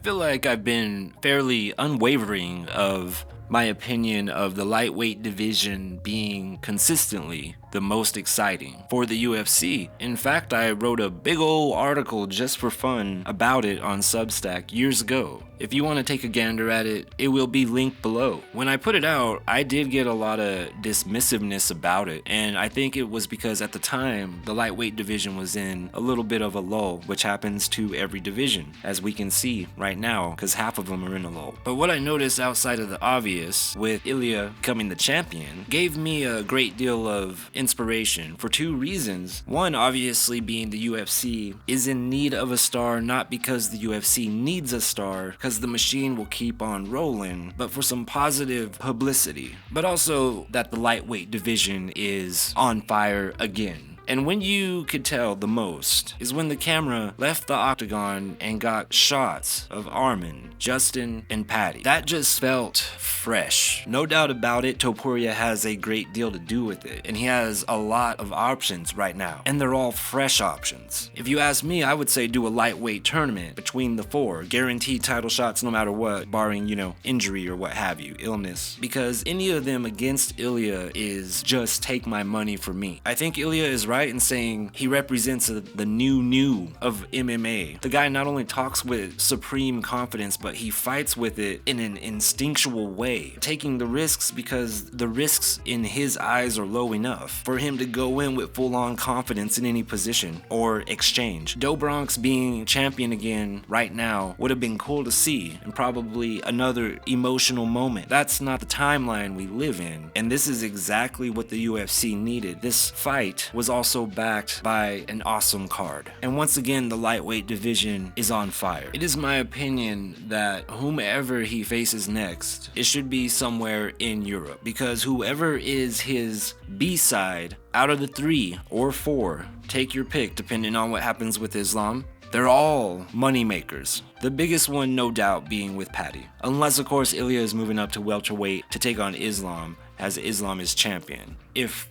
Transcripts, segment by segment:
feel like I've been fairly unwavering of my opinion of the lightweight division being consistently the most exciting for the UFC. In fact, I wrote a big old article just for fun about it on Substack years ago. If you want to take a gander at it, it will be linked below. When I put it out, I did get a lot of dismissiveness about it, and I think it was because at the time, the lightweight division was in a little bit of a lull, which happens to every division, as we can see right now, because half of them are in a lull. But what I noticed outside of the obvious, with Ilia becoming the champion, gave me a great deal of inspiration for two reasons. One, obviously, being the UFC is in need of a star, not because the UFC needs a star, because the machine will keep on rolling, but for some positive publicity. But also that the lightweight division is on fire again. And when you could tell the most is when the camera left the octagon and got shots of Armin, Justin, and Paddy. That just felt fresh. No doubt about it, Topuria has a great deal to do with it, and he has a lot of options right now, and they're all fresh options. If you ask me, I would say do a lightweight tournament between the four, guaranteed title shots no matter what, barring, injury or what have you, illness, because any of them against Ilia is just take my money for me. I think Ilia is right in saying he represents the new of MMA. The guy not only talks with supreme confidence, but he fights with it in an instinctual way, taking the risks because the risks in his eyes are low enough for him to go in with full-on confidence in any position or exchange. Do Bronx being champion again right now would have been cool to see, and probably another emotional moment. That's not the timeline we live in, and this is exactly what the UFC needed. This fight was also backed by an awesome card. And once again, the lightweight division is on fire. It is my opinion that whomever he faces next, it should be somewhere in Europe, because whoever is his B-side out of the 3 or 4, take your pick depending on what happens with Islam, they're all money makers. The biggest one, no doubt, being with Paddy. Unless, of course, Ilia is moving up to welterweight to take on Islam, as Islam is champion. If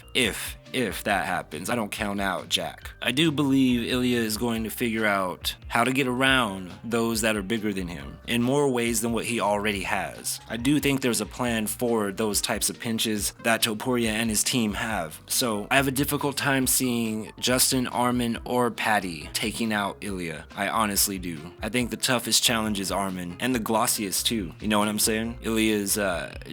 that happens, I don't count out Jack. I do believe Ilia is going to figure out how to get around those that are bigger than him in more ways than what he already has. I do think there's a plan for those types of pinches that Topuria and his team have. So I have a difficult time seeing Justin, Armin, or Paddy taking out Ilia. I honestly do. I think the toughest challenge is Armin, and the glossiest too. You know what I'm saying? Ilia's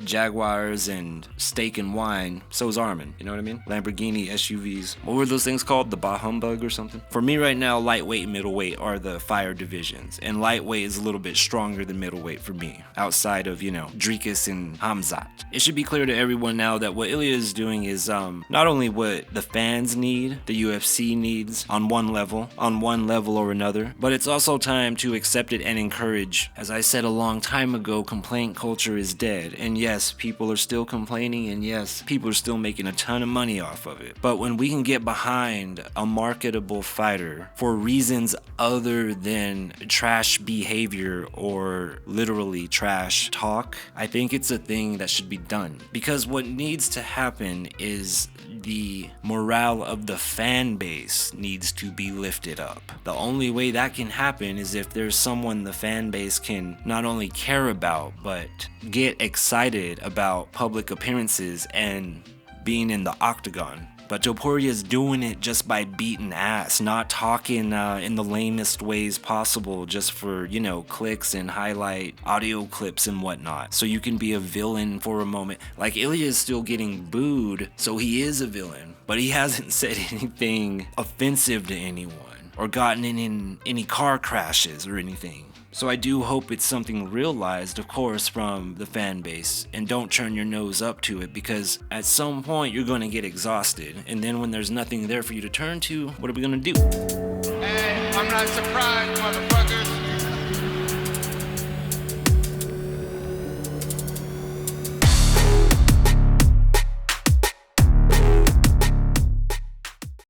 Jaguars and steak and wine. So is Armin. You know what I mean? Lamborghini SUVs. What were those things called? The Bah Humbug or something? For me right now, lightweight and middleweight are the fire divisions, and lightweight is a little bit stronger than middleweight for me, outside of, Drikas and Hamzat. It should be clear to everyone now that what Ilia is doing is not only what the fans need, the UFC needs on one level or another, but it's also time to accept it and encourage. As I said a long time ago, complaint culture is dead, and yes, people are still complaining, and yes, people are still making a ton of money off of it. But when we can get behind a marketable fighter for reasons other than trash behavior or literally trash talk, I think it's a thing that should be done. Because what needs to happen is the morale of the fan base needs to be lifted up. The only way that can happen is if there's someone the fan base can not only care about, but get excited about public appearances and being in the octagon. But Topuria is doing it just by beating ass, not talking in the lamest ways possible just for, clicks and highlight audio clips and whatnot. So you can be a villain for a moment. Like, Ilia is still getting booed, so he is a villain. But he hasn't said anything offensive to anyone or gotten in any car crashes or anything. So I do hope it's something realized, of course, from the fan base, and don't turn your nose up to it, because at some point you're going to get exhausted, and then when there's nothing there for you to turn to, what are we going to do? Hey, I'm not surprised, motherfuckers.